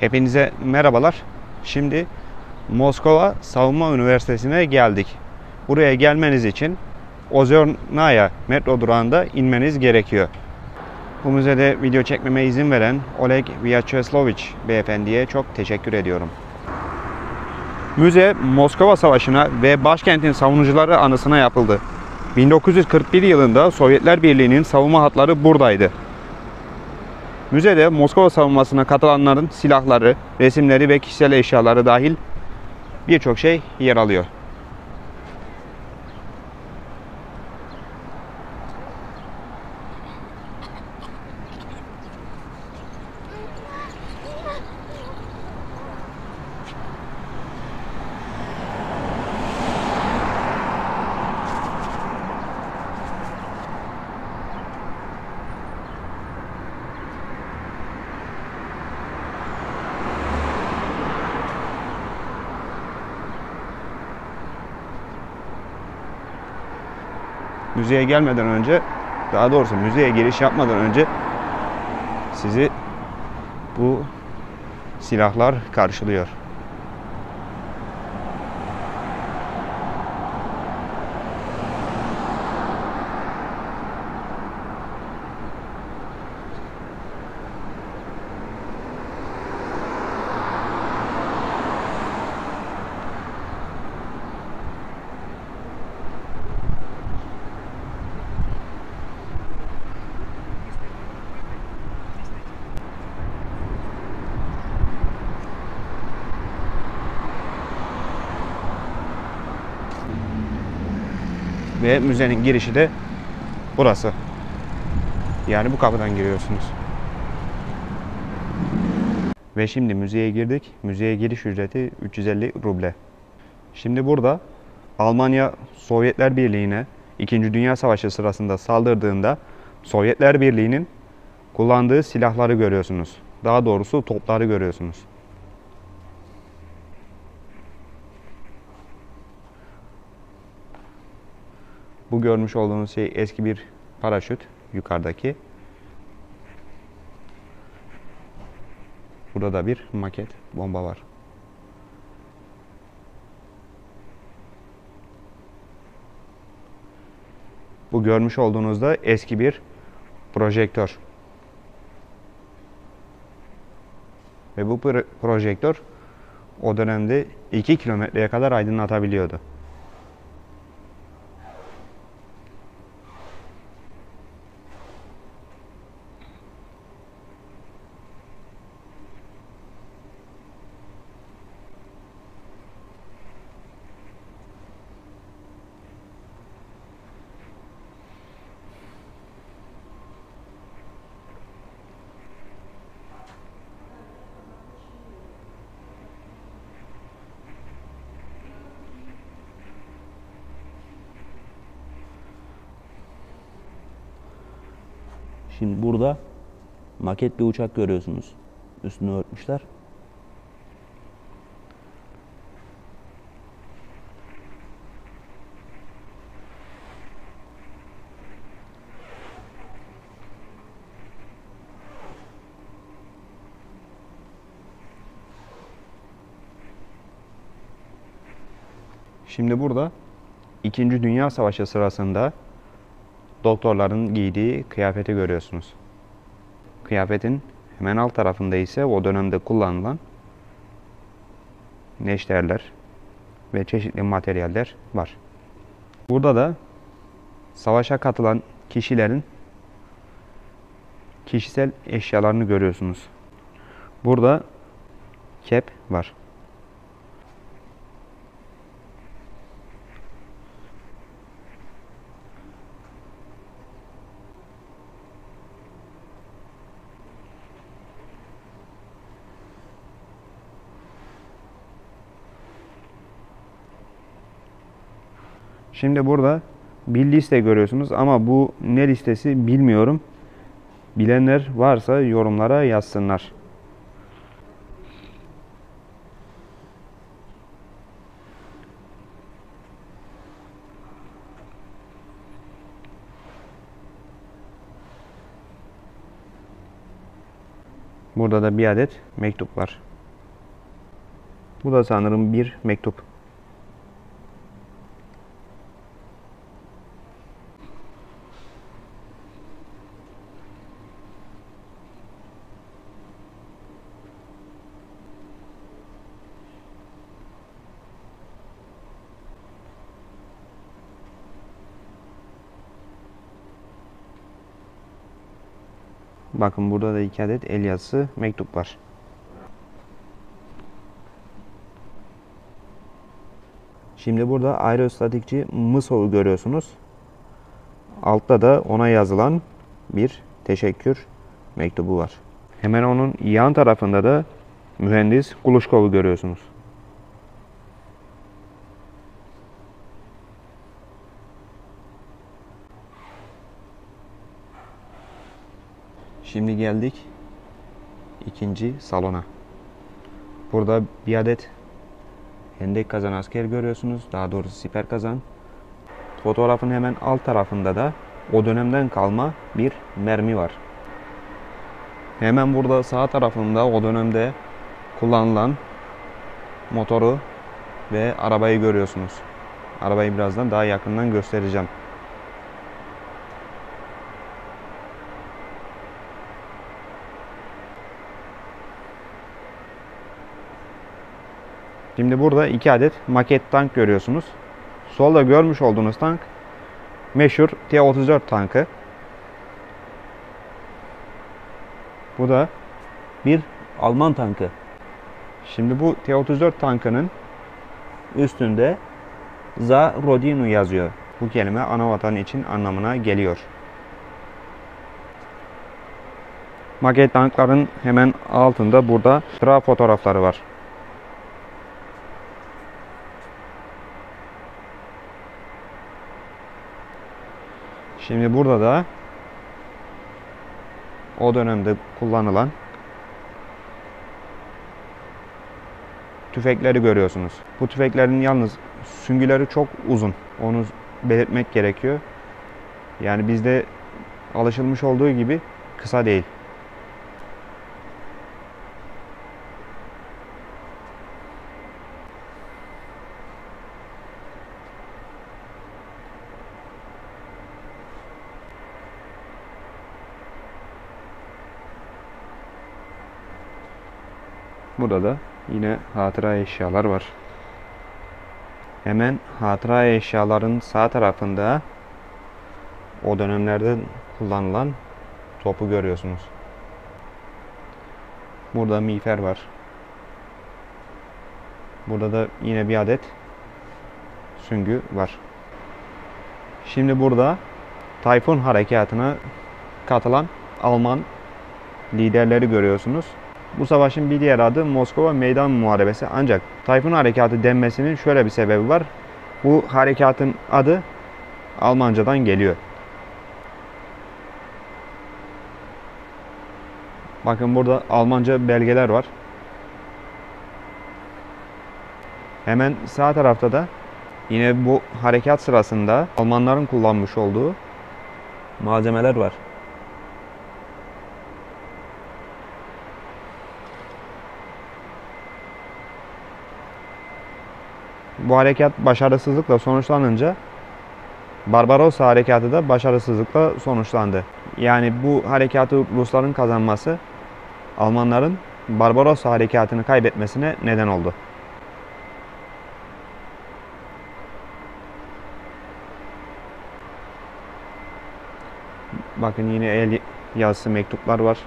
Hepinize merhabalar. Şimdi Moskova Savunma Üniversitesi'ne geldik. Buraya gelmeniz için Ozernaya metro durağında inmeniz gerekiyor. Bu müzede video çekmeme izin veren Oleg Vyacheslaviç beyefendiye çok teşekkür ediyorum. Müze Moskova Savaşı'na ve başkentin savunucuları anısına yapıldı. 1941 yılında Sovyetler Birliği'nin savunma hatları buradaydı. Müzede Moskova savunmasına katılanların silahları, resimleri ve kişisel eşyaları dahil birçok şey yer alıyor. Müzeye gelmeden önce, daha doğrusu müzeye giriş yapmadan önce sizi bu silahlar karşılıyor. Ve müzenin girişi de burası. Yani bu kapıdan giriyorsunuz. Ve şimdi müzeye girdik. Müzeye giriş ücreti 350 ruble. Şimdi burada Almanya Sovyetler Birliği'ne 2. Dünya Savaşı sırasında saldırdığında Sovyetler Birliği'nin kullandığı silahları görüyorsunuz. Daha doğrusu topları görüyorsunuz. Bu görmüş olduğunuz şey eski bir paraşüt yukarıdaki. Burada da bir maket bomba var. Bu görmüş olduğunuzda eski bir projektör. Ve bu projektör o dönemde 2 kilometreye kadar aydınlatabiliyordu. Şimdi burada maket bir uçak görüyorsunuz. Üstünü örtmüşler. Şimdi burada 2. Dünya Savaşı sırasında doktorların giydiği kıyafeti görüyorsunuz. Kıyafetin hemen alt tarafında ise o dönemde kullanılan neşterler ve çeşitli materyaller var. Burada da savaşa katılan kişilerin kişisel eşyalarını görüyorsunuz. Burada kep var. Şimdi burada bir liste görüyorsunuz ama bu ne listesi bilmiyorum. Bilenler varsa yorumlara yazsınlar. Burada da bir adet mektup var. Bu da sanırım bir mektup. Bakın burada da 2 adet el yazısı mektup var. Şimdi burada aerostatikçi Mısov'u görüyorsunuz. Altta da ona yazılan bir teşekkür mektubu var. Hemen onun yan tarafında da mühendis Glushkov'u görüyorsunuz. Şimdi geldik ikinci salona. Burada bir adet hendek kazan asker görüyorsunuz. Daha doğrusu siper kazan. Fotoğrafın hemen alt tarafında da o dönemden kalma bir mermi var. Hemen burada sağ tarafında o dönemde kullanılan motoru ve arabayı görüyorsunuz. Arabayı birazdan daha yakından göstereceğim. Şimdi burada 2 adet maket tank görüyorsunuz. Solda görmüş olduğunuz tank meşhur T-34 tankı. Bu da bir Alman tankı. Şimdi bu T-34 tankının üstünde Za Rodinu yazıyor. Bu kelime anavatan için anlamına geliyor. Maket tankların hemen altında burada sıra fotoğrafları var. Şimdi burada da o dönemde kullanılan tüfekleri görüyorsunuz. Bu tüfeklerin yalnız süngüleri çok uzun. Onu belirtmek gerekiyor. Yani bizde alışılmış olduğu gibi kısa değil. Burada da yine hatıra eşyalar var. Hemen hatıra eşyaların sağ tarafında o dönemlerde kullanılan topu görüyorsunuz. Burada miğfer var. Burada da yine bir adet süngü var. Şimdi burada Tayfun Harekatı'na katılan Alman liderleri görüyorsunuz. Bu savaşın bir diğer adı Moskova Meydan Muharebesi. Ancak Tayfun Harekatı denmesinin şöyle bir sebebi var. Bu harekatın adı Almancadan geliyor. Bakın burada Almanca belgeler var. Hemen sağ tarafta da yine bu harekat sırasında Almanların kullanmış olduğu malzemeler var. Bu harekat başarısızlıkla sonuçlanınca Barbarossa harekatı da başarısızlıkla sonuçlandı. Yani bu harekatı Rusların kazanması Almanların Barbarossa harekatını kaybetmesine neden oldu. Bakın yine el yazısı mektuplar var.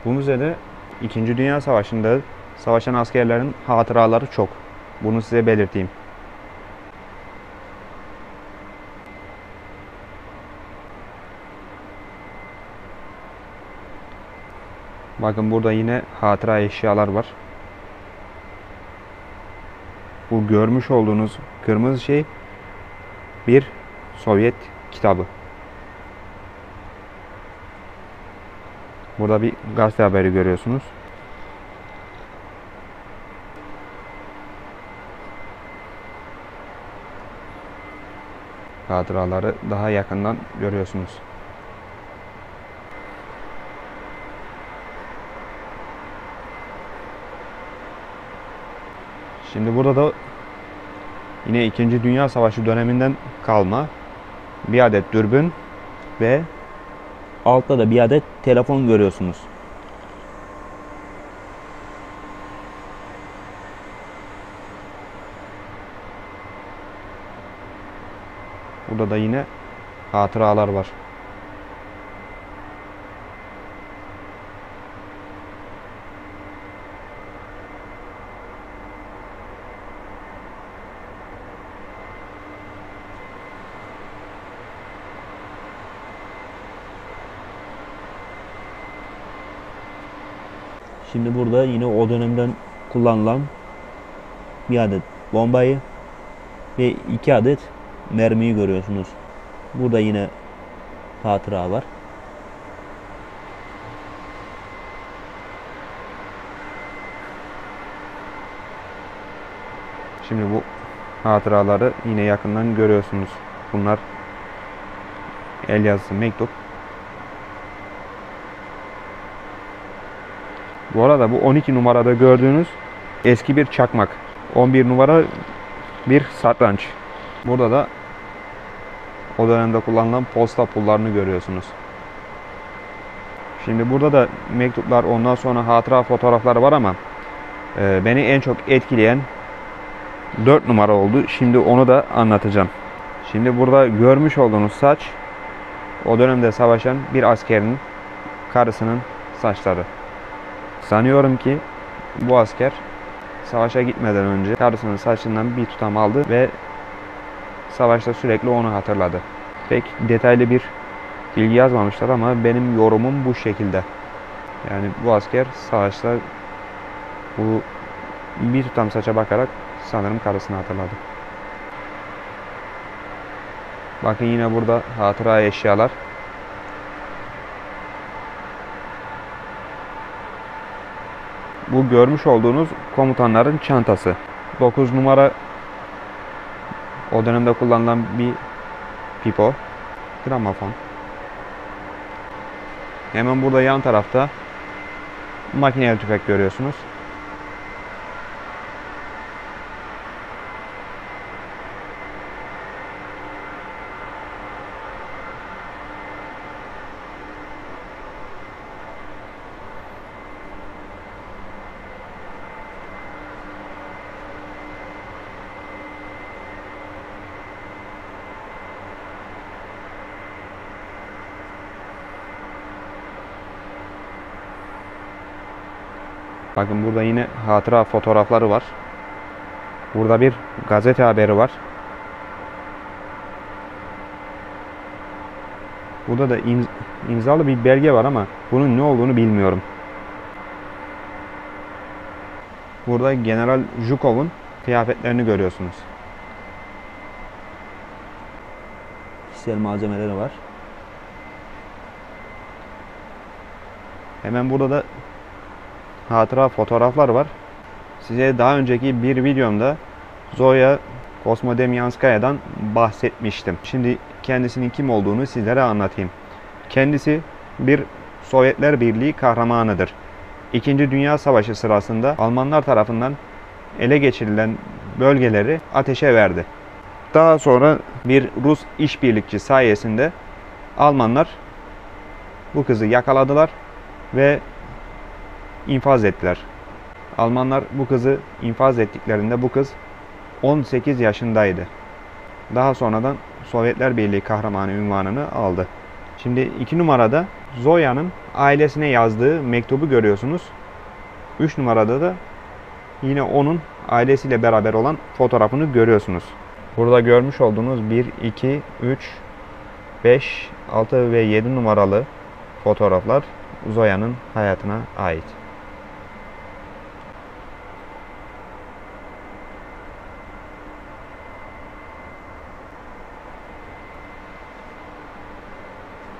Bu müzede 2. Dünya Savaşı'nda savaşan askerlerin hatıraları çok. Bunu size belirteyim. Bakın burada yine hatıra eşyalar var. Bu görmüş olduğunuz kırmızı şey bir Sovyet kitabı. Burada bir gazete haberi görüyorsunuz. hatıraları daha yakından görüyorsunuz. Şimdi burada da yine 2. Dünya Savaşı döneminden kalma bir adet dürbün Ve altta da bir adet telefon görüyorsunuz. burada da yine hatıralar var. Şimdi burada yine o dönemden kullanılan bir adet bombayı ve 2 adet mermiyi görüyorsunuz. Burada yine hatıra var. Şimdi bu hatıraları yine yakından görüyorsunuz. Bunlar el yazısı mektup. Bu arada bu 12 numarada gördüğünüz eski bir çakmak. 11 numara bir satranç. Burada da o dönemde kullanılan posta pullarını görüyorsunuz. Şimdi burada da mektuplar, ondan sonra hatıra fotoğrafları var ama beni en çok etkileyen 4 numara oldu. Şimdi onu da anlatacağım. Şimdi burada görmüş olduğunuz saç o dönemde savaşan bir askerin karısının saçları. Sanıyorum ki bu asker savaşa gitmeden önce karısının saçından bir tutam aldı ve savaşta sürekli onu hatırladı. Pek detaylı bir bilgi yazmamışlar ama benim yorumum bu şekilde. Yani bu asker savaşta bu bir tutam saça bakarak sanırım karısını hatırladı. Bakın yine burada hatıra eşyalar. Bu görmüş olduğunuz komutanların çantası. 9 numara o dönemde kullanılan bir pipo. Gramofon. Hemen burada yan tarafta makineli tüfek görüyorsunuz. Bakın burada yine hatıra fotoğrafları var. Burada bir gazete haberi var. Burada da imzalı bir belge var ama bunun ne olduğunu bilmiyorum. Burada General Zhukov'un kıyafetlerini görüyorsunuz. Kişisel malzemeleri var. Hemen burada da hatıra fotoğraflar var. Size daha önceki bir videomda Zoya Kosmodemyanskaya'dan bahsetmiştim. Şimdi kendisinin kim olduğunu sizlere anlatayım. Kendisi bir Sovyetler Birliği kahramanıdır. 2. Dünya Savaşı sırasında Almanlar tarafından ele geçirilen bölgeleri ateşe verdi. Daha sonra bir Rus işbirlikçi sayesinde Almanlar bu kızı yakaladılar ve infaz ettiler. Almanlar bu kızı infaz ettiklerinde bu kız 18 yaşındaydı. Daha sonradan Sovyetler Birliği kahramanı unvanını aldı. Şimdi 2 numarada Zoya'nın ailesine yazdığı mektubu görüyorsunuz. 3 numarada da yine onun ailesiyle beraber olan fotoğrafını görüyorsunuz. Burada görmüş olduğunuz 1, 2, 3, 5, 6 ve 7 numaralı fotoğraflar Zoya'nın hayatına ait.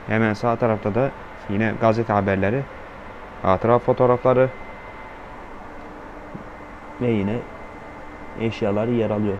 Hemen sağ tarafta da yine gazete haberleri, hatıra fotoğrafları Ve yine eşyaları yer alıyor.